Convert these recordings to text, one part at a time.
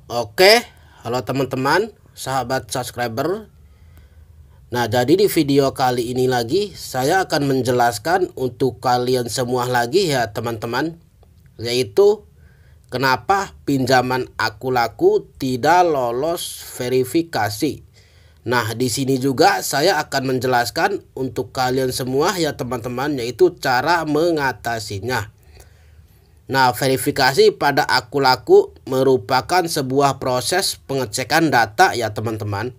Oke, halo teman-teman, sahabat subscriber. Nah, jadi di video kali ini lagi saya akan menjelaskan untuk kalian semua lagi ya teman-teman, yaitu kenapa pinjaman aku laku tidak lolos verifikasi. Nah, di sini juga saya akan menjelaskan untuk kalian semua ya teman-teman, yaitu cara mengatasinya. Nah, verifikasi pada akun laku merupakan sebuah proses pengecekan data ya teman-teman.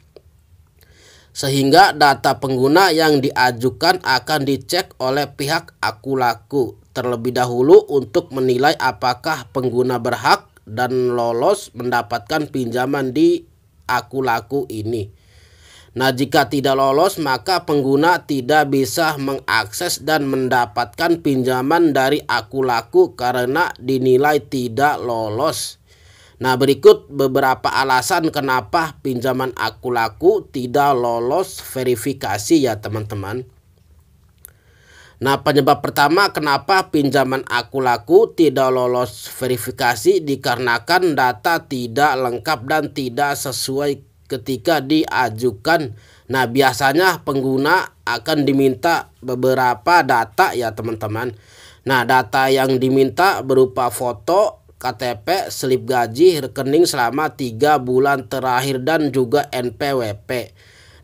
Sehingga data pengguna yang diajukan akan dicek oleh pihak akun laku terlebih dahulu untuk menilai apakah pengguna berhak dan lolos mendapatkan pinjaman di akun laku ini. Nah, jika tidak lolos maka pengguna tidak bisa mengakses dan mendapatkan pinjaman dari akun laku karena dinilai tidak lolos. Nah, berikut beberapa alasan kenapa pinjaman akun laku tidak lolos verifikasi ya teman-teman. Nah, penyebab pertama kenapa pinjaman akun laku tidak lolos verifikasi dikarenakan data tidak lengkap dan tidak sesuai ketika diajukan. Nah, biasanya pengguna akan diminta beberapa data ya teman-teman. Nah, data yang diminta berupa foto, KTP, slip gaji, rekening selama 3 bulan terakhir dan juga NPWP.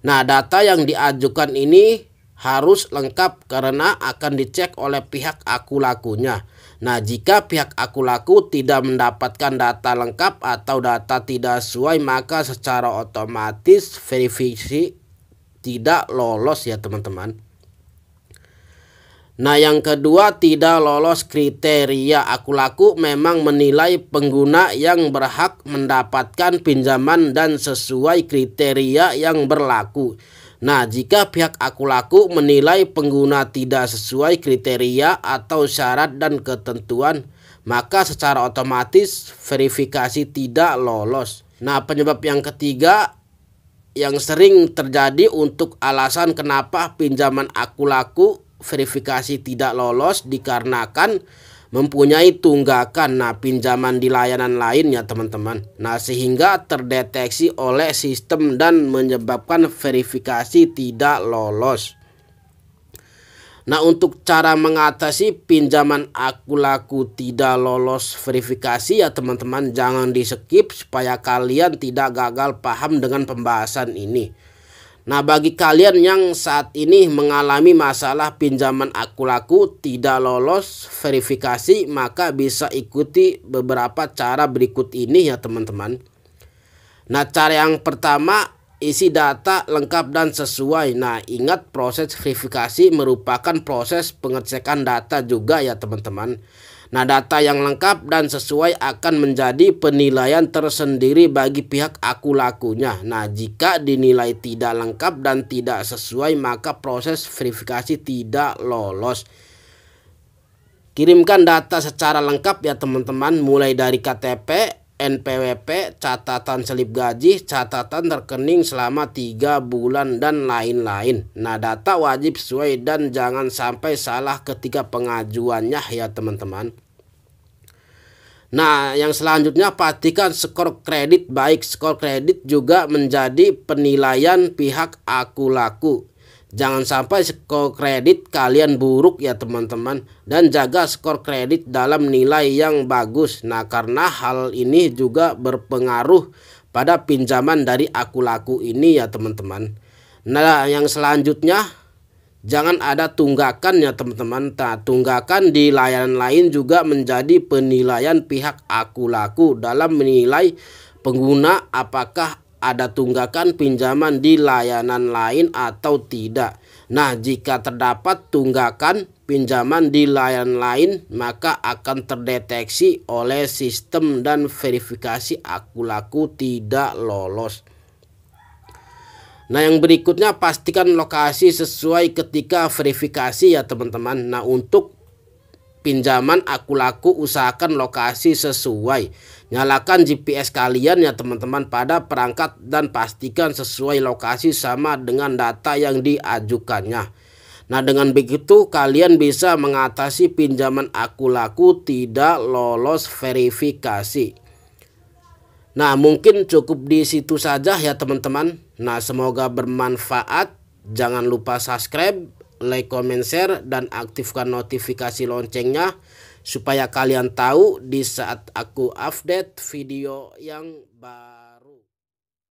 Nah, data yang diajukan ini harus lengkap karena akan dicek oleh pihak akun lakunya. Nah, jika pihak akun laku tidak mendapatkan data lengkap atau data tidak sesuai maka secara otomatis verifikasi tidak lolos ya teman-teman. Nah, yang kedua, tidak lolos kriteria akun laku memang menilai pengguna yang berhak mendapatkan pinjaman dan sesuai kriteria yang berlaku. Nah, jika pihak akun laku menilai pengguna tidak sesuai kriteria atau syarat dan ketentuan, maka secara otomatis verifikasi tidak lolos. Nah, penyebab yang ketiga yang sering terjadi untuk alasan kenapa pinjaman akun laku verifikasi tidak lolos dikarenakan mempunyai tunggakan pinjaman di layanan lain ya teman-teman. Nah, sehingga terdeteksi oleh sistem dan menyebabkan verifikasi tidak lolos. Nah, untuk cara mengatasi pinjaman akun laku tidak lolos verifikasi ya teman-teman, jangan di skip supaya kalian tidak gagal paham dengan pembahasan ini. Nah, bagi kalian yang saat ini mengalami masalah pinjaman akun laku tidak lolos verifikasi, maka bisa ikuti beberapa cara berikut ini ya teman-teman. Nah, cara yang pertama, isi data lengkap dan sesuai. Nah, ingat proses verifikasi merupakan proses pengecekan data juga ya teman-teman. Nah, data yang lengkap dan sesuai akan menjadi penilaian tersendiri bagi pihak akun lakunya. Nah, jika dinilai tidak lengkap dan tidak sesuai maka proses verifikasi tidak lolos. Kirimkan data secara lengkap ya teman-teman, mulai dari KTP, NPWP, catatan slip gaji, catatan rekening selama 3 bulan dan lain-lain. Nah, data wajib sesuai dan jangan sampai salah ketika pengajuannya ya teman-teman. Nah, yang selanjutnya pastikan skor kredit baik. Skor kredit juga menjadi penilaian pihak akun laku. Jangan sampai skor kredit kalian buruk ya teman-teman, dan jaga skor kredit dalam nilai yang bagus. Nah, karena hal ini juga berpengaruh pada pinjaman dari akun laku ini ya teman-teman. Nah, yang selanjutnya jangan ada tunggakan ya teman-teman. Nah, tunggakan di layanan lain juga menjadi penilaian pihak akun laku dalam menilai pengguna apakah ada tunggakan pinjaman di layanan lain atau tidak. Nah, jika terdapat tunggakan pinjaman di layanan lain maka akan terdeteksi oleh sistem dan verifikasi akun laku tidak lolos. Nah, yang berikutnya pastikan lokasi sesuai ketika verifikasi ya teman-teman. Nah, untuk pinjaman akun laku usahakan lokasi sesuai. Nyalakan GPS kalian ya teman-teman pada perangkat dan pastikan sesuai lokasi sama dengan data yang diajukannya. Nah, dengan begitu kalian bisa mengatasi pinjaman akun laku tidak lolos verifikasi. Nah, mungkin cukup di situ saja ya teman-teman. Nah, semoga bermanfaat. Jangan lupa subscribe, like, comment, share, dan aktifkan notifikasi loncengnya supaya kalian tahu di saat aku update video yang baru.